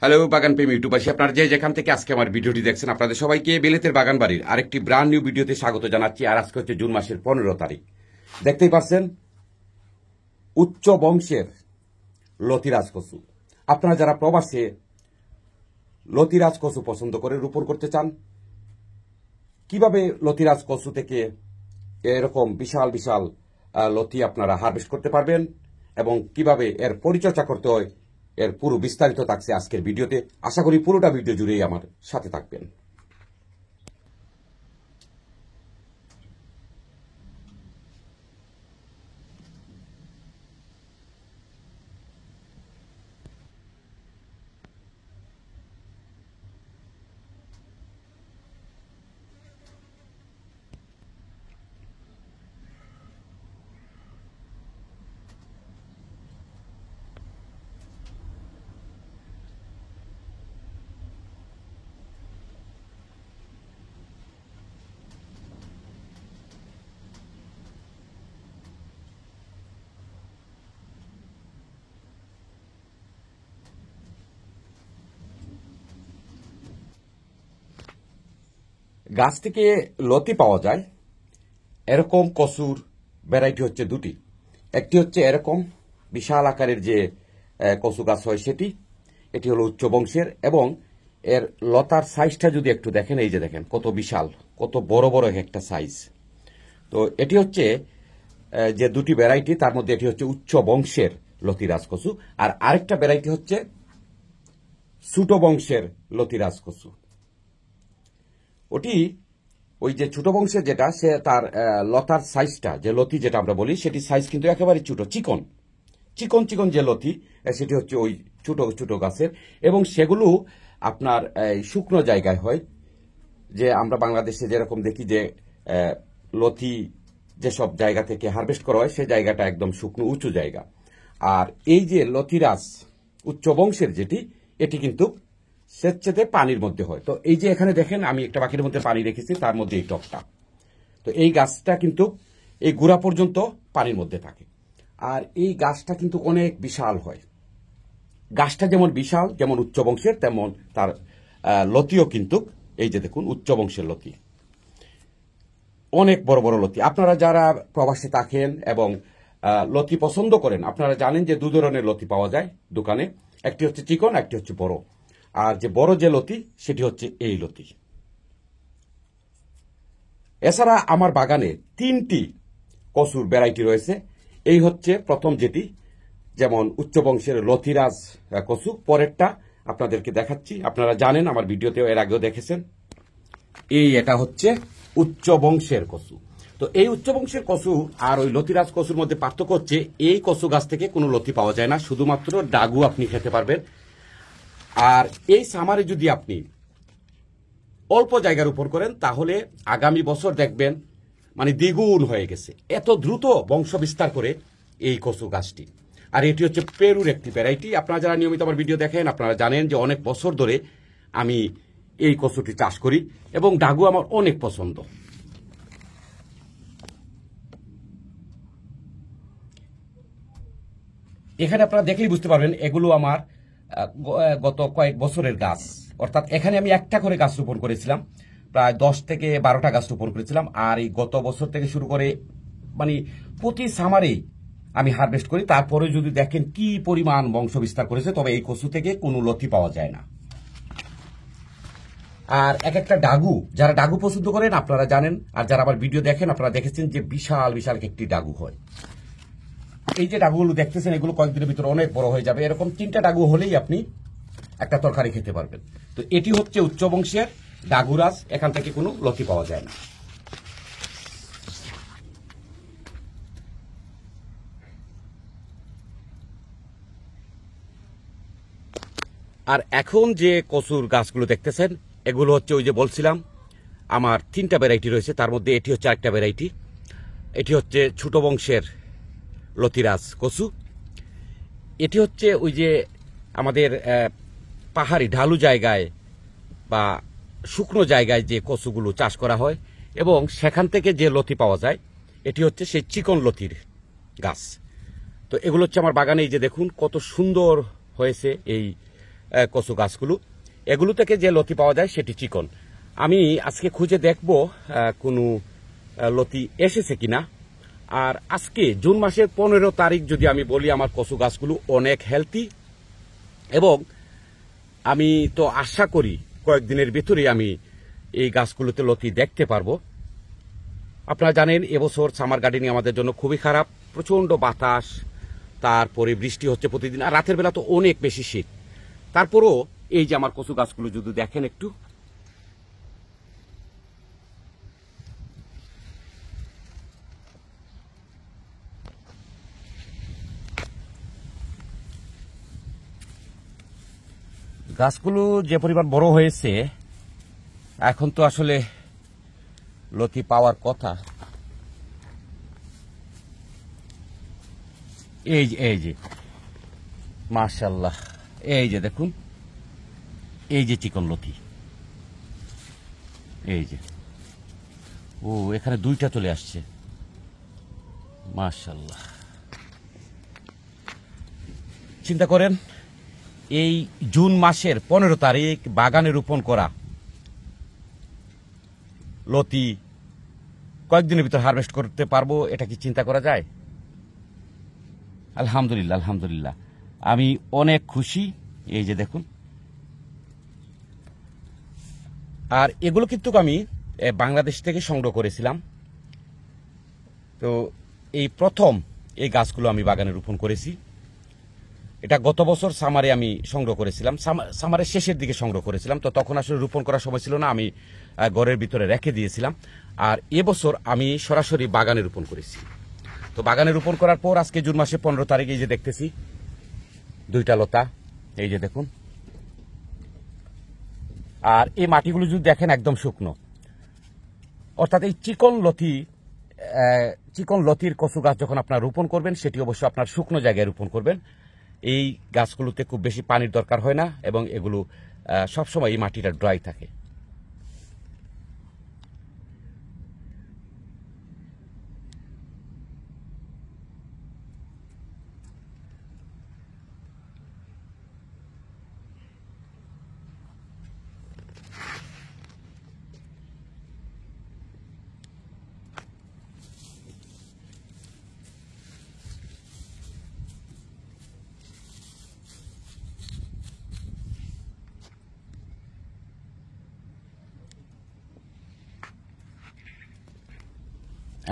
Hello বাগান প্রেমী ইউটিউবাসী, আপনারা যে যেখান থেকে আজকে আমার ভিডিওটি দেখছেন, আপনাদের সবাইকে বেলেতের বাগান বাড়ির আরেকটি ব্র্যান্ড নিউ ভিডিওতে স্বাগত জানাচ্ছি। আর আজকে হচ্ছে জুন মাসের 15 তারিখ। দেখতেই পাচ্ছেন উচ্চ বংশের লতিরাজ কচু। আপনারা যারা প্রবাসে লতিরাজ কচু পছন্দ করে রোপণ করতে চান, কিভাবে লতিরাজ কচু থেকে এরকম বিশাল বিশাল লতি আপনারা হারভেস্ট করতে পারবেন এবং কিভাবে এর পরিচর্যা করতে হয়, এর পুরো বিস্তারিত থাকছে আজকের ভিডিওতে। আশা করি পুরোটা ভিডিও জুড়েই আমার সাথে থাকবেন। গাছ থেকে লতি পাওয়া যায় এরকম কচুর ভ্যারাইটি হচ্ছে দুটি। একটি হচ্ছে এরকম বিশাল আকারের যে কচু গাছ হয় সেটি, এটি হলো উচ্চ বংশের, এবং এর লতার সাইজটা যদি একটু দেখেন, এই যে দেখেন কত বিশাল, কত বড় বড় একটা সাইজ। তো এটি হচ্ছে যে দুটি ভ্যারাইটি, তার মধ্যে এটি হচ্ছে উচ্চ বংশের লতিরাজ কচু, আর আরেকটা ভ্যারাইটি হচ্ছে ছোট বংশের লতিরাজ কচু। ওটি ওই যে ছোট বংশের যেটা, সে তার লতার সাইজটা, যে লতি যেটা আমরা বলি, সেটি সাইজ কিন্তু একেবারে ছোট, চিকন চিকন চিকন যে লতি, সেটি হচ্ছে ওই ছোট ছোট গাছের, এবং সেগুলো আপনার শুকনো জায়গায় হয়। যে আমরা বাংলাদেশে যেরকম দেখি যে লতি যেসব জায়গা থেকে হারভেস্ট করা হয়, সে জায়গাটা একদম শুকনো উঁচু জায়গা। আর এই যে লতিরাজ উচ্চ বংশের যেটি, এটি কিন্তু স্বেচ্ছাতে পানির মধ্যে হয়। তো এই যে এখানে দেখেন আমি একটা বাকির মধ্যে পানি রেখেছি, তার মধ্যে এই টবটা। তো এই গাছটা কিন্তু এই গোড়া পর্যন্ত পানির মধ্যে থাকে, আর এই গাছটা কিন্তু অনেক বিশাল হয়। গাছটা যেমন বিশাল, যেমন উচ্চ বংশের, তেমন তার লতিও কিন্তু এই যে দেখুন উচ্চ বংশের লতি, অনেক বড় বড় লতি। আপনারা যারা প্রবাসে থাকেন এবং লতি পছন্দ করেন, আপনারা জানেন যে দু ধরনের লতি পাওয়া যায় দোকানে, একটি হচ্ছে চিকন, একটি হচ্ছে বড়। আর যে বড় যে লতি, সেটি হচ্ছে এই লতি। এছাড়া আমার বাগানে 3টি কচুর ভ্যারাইটি রয়েছে। এই হচ্ছে প্রথম যেটি, যেমন উচ্চ বংশের লতিরাজ কচু। পরেরটা আপনাদেরকে দেখাচ্ছি, আপনারা জানেন, আমার ভিডিওতেও এর আগেও দেখেছেন। এটা হচ্ছে উচ্চ বংশের কচু। তো এই উচ্চ বংশের কচু আর ওই লতিরাজ কচুর মধ্যে পার্থক্য হচ্ছে, এই কচু গাছ থেকে কোনো লতি পাওয়া যায় না, শুধুমাত্র ডাগু আপনি খেতে পারবেন। আর এই সামারে যদি আপনি অল্প জায়গার উপর করেন, তাহলে আগামী বছর দেখবেন মানে দ্বিগুণ হয়ে গেছে। এত দ্রুত বংশ বিস্তার করে এই কচু গাছটি। আর এটি হচ্ছে পেরুর একটি ভ্যারাইটি। আপনারা যারা নিয়মিত আমার ভিডিও দেখেন, আপনারা জানেন যে অনেক বছর ধরে আমি এই কচুটি চাষ করি এবং ডাগু আমার অনেক পছন্দ। এখানে আপনারা দেখলেই বুঝতে পারবেন এগুলো আমার গত কয়েক বছরের গাছ। অর্থাৎ এখানে আমি একটা করে গাছ রোপণ করেছিলাম, প্রায় 10 থেকে 12টা গাছ রোপণ করেছিলাম। আর এই গত বছর থেকে শুরু করে মানে প্রতি সামারেই আমি হারভেস্ট করি। তারপরে যদি দেখেন কি পরিমাণ বংশ বিস্তার করেছে, তবে এই কচু থেকে কোনো লতি পাওয়া যায় না। আর এক একটা ডাগু, যারা ডাগু পছন্দ করেন আপনারা জানেন, আর যারা আবার ভিডিও দেখেন আপনারা দেখেছেন যে বিশাল বিশাল একটি ডাগু হয়। এই যে ডাগুগুলো দেখতেছেন, এগুলো কয়েকদিনের ভিতরে অনেক বড় হয়ে যাবে। এরকম 3টা ডাগু হলেই আপনি একটা তরকারি খেতে পারবেন। তো এটি হচ্ছে উচ্চ বংশের ডাগুরাজ, এখান থেকে কোনো লতি পাওয়া যায় না। আর এখন যে কচুর গাছগুলো দেখতেছেন, এগুলো হচ্ছে ওই যে বলছিলাম আমার 3টা ভ্যারাইটি রয়েছে, তার মধ্যে এটি হচ্ছে আরেকটা ভ্যারাইটি। এটি হচ্ছে ছোট বংশের লতিরাজ কচু। এটি হচ্ছে ওই যে আমাদের পাহাড়ি ঢালু জায়গায় বা শুকনো জায়গায় যে কচুগুলো চাষ করা হয় এবং সেখান থেকে যে লতি পাওয়া যায়, এটি হচ্ছে সেই চিকন লতির গাছ। তো এগুলো হচ্ছে আমার বাগানে, এই যে দেখুন কত সুন্দর হয়েছে এই কচু গাছগুলো, এগুলো থেকে যে লতি পাওয়া যায় সেটি চিকন। আমি আজকে খুঁজে দেখব কোনো লতি এসেছে কিনা। আর আজকে জুন মাসের 15 তারিখ যদি আমি বলি, আমার কচু গাছগুলো অনেক হেলদি এবং আমি তো আশা করি কয়েকদিনের ভিতরেই আমি এই গাছগুলোতে লতি দেখতে পারবো। আপনারা জানেন এবছর সামার গার্ডেনিং আমাদের জন্য খুবই খারাপ, প্রচণ্ড বাতাস, তারপরে বৃষ্টি হচ্ছে প্রতিদিন, আর রাতের বেলা তো অনেক বেশি শীত। তারপরও এই যে আমার কচু গাছগুলো যদি দেখেন একটু, গাছগুলো যে পরিমাণ বড় হয়েছে, এখন তো আসলে লতি পাওয়ার কথা। এই যে মাশাআল্লাহ, এই যে দেখুন, এই যে চিকন লতি, এই যে ও এখানে দুইটা চলে আসছে, মাশাআল্লাহ। চিন্তা করেন, এই জুন মাসের 15 তারিখ বাগানে রোপণ করা লতি কয়েকদিনের ভিতর হারভেস্ট করতে পারবো, এটা কি চিন্তা করা যায়? আলহামদুলিল্লাহ, আলহামদুলিল্লাহ, আমি অনেক খুশি। এই যে দেখুন, আর এগুলো কিন্তু আমি বাংলাদেশ থেকে সংগ্রহ করেছিলাম। তো এই প্রথম এই গাছগুলো আমি বাগানে রোপণ করেছি। এটা গত বছর সামারে আমি সংগ্রহ করেছিলাম, সামারের শেষের দিকে সংগ্রহ করেছিলাম। তো তখন আসলে রোপণ করার সময় ছিল না, আমি ঘরের ভিতরে রেখে দিয়েছিলাম। আর এবছর আমি সরাসরি বাগানে রোপণ করেছি। তো বাগানে রোপণ করার পর আজকে জুন মাসে 15 তারিখ, এই যে দেখতেছি দুইটা লতা, এই যে দেখুন। আর এই মাটিগুলো যদি দেখেন একদম শুকনো, অর্থাৎ এই চিকন লতির কচু গাছ যখন আপনার রোপণ করবেন, সেটি অবশ্যই আপনার শুকনো জায়গায় রোপণ করবেন। এই গাছগুলোতে খুব বেশি পানির দরকার হয় না এবং এগুলো সবসময় এই মাটিটা ড্রাই থাকে।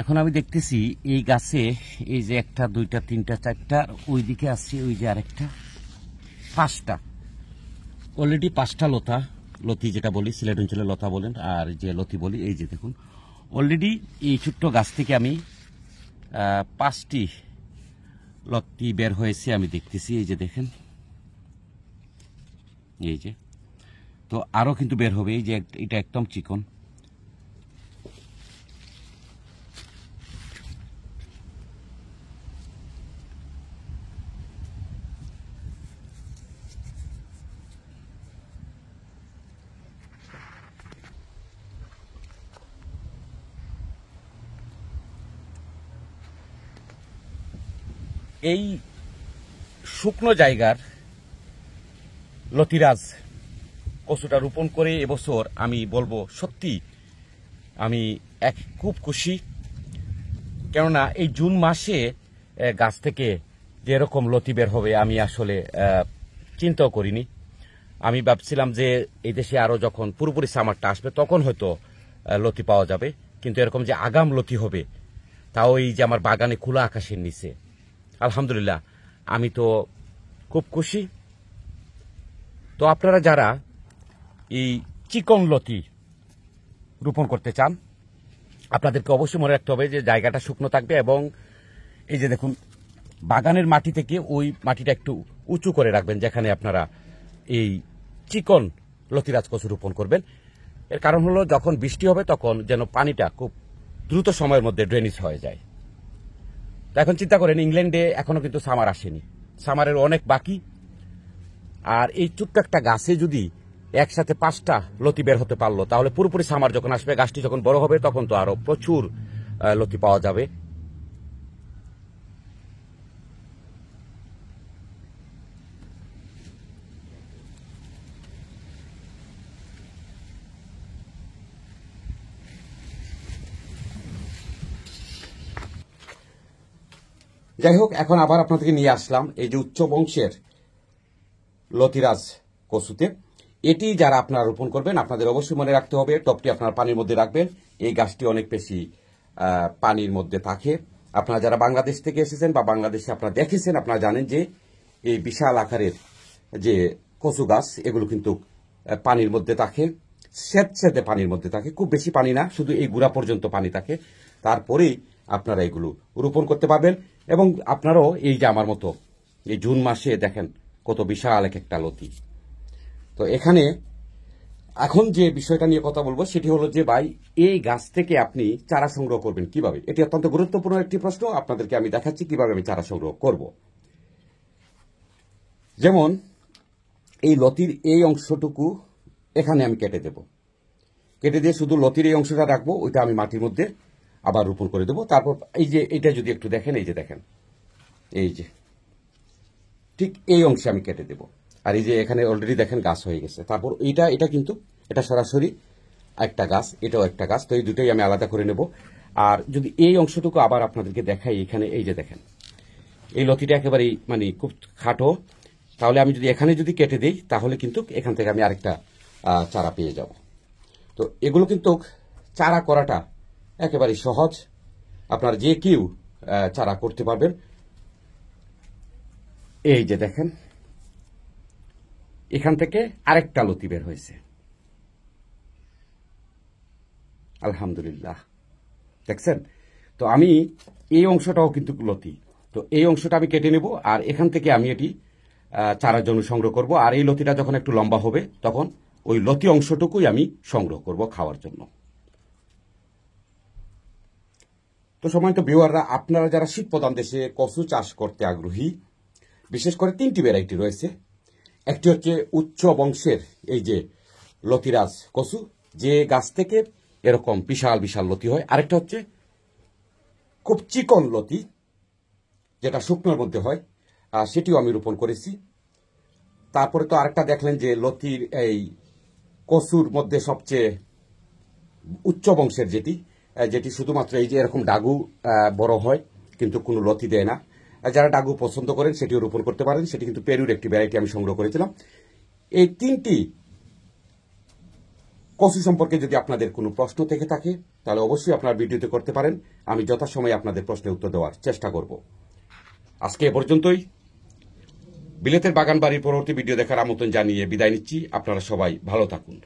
এখন আমি দেখতেছি এই গাছে, এই যে একটা, দুইটা, তিনটা, চারটা, ওইদিকে আসছে, ওই যে আরেকটা, 5টা, অলরেডি 5টা লতি যেটা বলি, সিলেট অঞ্চলে লতা বলেন আর যে লতি বলি, এই যে দেখুন, অলরেডি এই ছোট্ট গাছ থেকে আমি 5টি লতি বের হয়েছে আমি দেখতেছি। এই যে দেখেন, এই যে, তো আরো কিন্তু বের হবে। এই যে এটা একদম চিকন, এই শুকনো জায়গার লতিরাজ কচুটা রোপণ করে এবছর আমি বলবো সত্যি আমি খুব খুশি। কেননা এই জুন মাসে গাছ থেকে যে এরকম লতি বের হবে আমি আসলে চিন্তাও করিনি। আমি ভাবছিলাম যে এই দেশে আরো যখন পুরোপুরি সামারটা আসবে তখন হয়তো লতি পাওয়া যাবে, কিন্তু এরকম যে আগাম লতি হবে, তাও এই যে আমার বাগানে খোলা আকাশের নিচে, আলহামদুলিল্লাহ আমি তো খুব খুশি। তো আপনারা যারা এই চিকন লতি রোপণ করতে চান, আপনাদেরকে অবশ্যই মনে রাখতে হবে যে জায়গাটা শুকনো থাকবে এবং এই যে দেখুন, বাগানের মাটি থেকে ওই মাটিটা একটু উঁচু করে রাখবেন যেখানে আপনারা এই চিকন লতিরাজ কচু রোপণ করবেন। এর কারণ হলো যখন বৃষ্টি হবে তখন যেন পানিটা খুব দ্রুত সময়ের মধ্যে ড্রেনেজ হয়ে যায়। তো এখন চিন্তা করেন, ইংল্যান্ডে এখনো কিন্তু সামার আসেনি, সামারের অনেক বাকি। আর এই ছোট্ট একটা গাছে যদি একসাথে 5টা লতি বের হতে পারলো, তাহলে পুরোপুরি সামার যখন আসবে, গাছটি যখন বড় হবে, তখন তো আরো প্রচুর লতি পাওয়া যাবে। যাই হোক, এখন আবার আপনাদেরকে নিয়ে আসলাম এই যে উচ্চ বংশের লতিরাজ কচুতে। এটি যারা আপনারা রোপণ করবেন, আপনাদের অবশ্যই মনে রাখতে হবে টবটি আপনার পানির মধ্যে রাখবেন। এই গাছটি অনেক বেশি পানির মধ্যে থাকে। আপনারা যারা বাংলাদেশ থেকে এসেছেন বা বাংলাদেশে আপনারা দেখেছেন, আপনারা জানেন যে এই বিশাল আকারের যে কচু গাছ, এগুলো কিন্তু পানির মধ্যে থাকে, স্যাঁতস্যাঁতে পানির মধ্যে থাকে। খুব বেশি পানি না, শুধু এই গুড়া পর্যন্ত পানি থাকে। তারপরেই আপনারা এগুলো রোপণ করতে পারবেন। এবং আপনারাও এই যে আমার মতো এই জুন মাসে দেখেন কত বিশাল এক একটা লতি। তো এখানে এখন যে বিষয়টা নিয়ে কথা বলবো সেটি হলো যে ভাই, এই গাছ থেকে আপনি চারা সংগ্রহ করবেন কিভাবে? এটি অত্যন্ত গুরুত্বপূর্ণ একটি প্রশ্ন। আপনাদেরকে আমি দেখাচ্ছি কিভাবে আমি চারা সংগ্রহ করব। যেমন এই লতির এই অংশটুকু এখানে আমি কেটে দেব, কেটে দিয়ে শুধু লতির এই অংশটা রাখবো, ওইটা আমি মাটির মধ্যে আবার রোপণ করে দেবো। তারপর এই যে এটা যদি একটু দেখেন, এই যে দেখেন, এই যে ঠিক এই অংশে আমি কেটে দেব। আর এই যে এখানে অলরেডি দেখেন গাছ হয়ে গেছে। তারপর এটা কিন্তু এটা সরাসরি একটা গাছ, এটাও একটা গাছ। তো এই দুটোই আমি আলাদা করে নেব। আর যদি এই অংশটুকু আবার আপনাদেরকে দেখাই, এখানে এই যে দেখেন, এই লতিটা একেবারেই মানে খুব খাটো। তাহলে আমি যদি এখানে যদি কেটে দিই, তাহলে কিন্তু এখান থেকে আমি আরেকটা চারা পেয়ে যাব। তো এগুলো কিন্তু চারা করাটা একেবারেই সহজ। আপনার যে কেউ চারা করতে পারবেন। এই যে দেখেন, এখান থেকে আরেকটা লতি বের হয়েছে, আলহামদুলিল্লাহ, দেখছেন? তো আমি এই অংশটাও কিন্তু লতি, তো এই অংশটা আমি কেটে নেব। আর এখান থেকে আমি এটি চারার জন্য সংগ্রহ করব। আর এই লতিটা যখন একটু লম্বা হবে, তখন ওই লতি অংশটুকুই আমি সংগ্রহ করব খাওয়ার জন্য। তো সম্মানিত ভিউয়াররা, আপনারা যারা শীত প্রধান দেশে কচু চাষ করতে আগ্রহী, বিশেষ করে 3টি ভ্যারাইটি রয়েছে। একটি হচ্ছে উচ্চ বংশের এই যে লতিরাজ কচু, যে গাছ থেকে এরকম বিশাল বিশাল লতি হয়। আরেকটা হচ্ছে খুব চিকন লতি, যেটা শুকনোর মধ্যে হয়, সেটিও আমি রোপণ করেছি। তারপরে তো আরেকটা দেখলেন যে লতির এই কচুর মধ্যে সবচেয়ে উচ্চ বংশের যেটি শুধুমাত্র এই যে এরকম ডাগু বড় হয়, কিন্তু কোনো লতি দেয় না। যারা ডাগু পছন্দ করেন সেটিও রোপণ করতে পারেন। সেটি কিন্তু পেরুর একটি ভ্যারাইটি আমি সংগ্রহ করেছিলাম। এই 3টি কচু সম্পর্কে যদি আপনাদের কোনো প্রশ্ন থেকে থাকে, তাহলে অবশ্যই আপনার ভিডিওতে করতে পারেন। আমি যথাসময়ে আপনাদের প্রশ্নের উত্তর দেওয়ার চেষ্টা করব। আজকে এ পর্যন্তই। বিলেতের বাগান বাড়ির পরবর্তী ভিডিও দেখার আমন্ত্রণ জানিয়ে বিদায় নিচ্ছি। আপনারা সবাই ভালো থাকুন।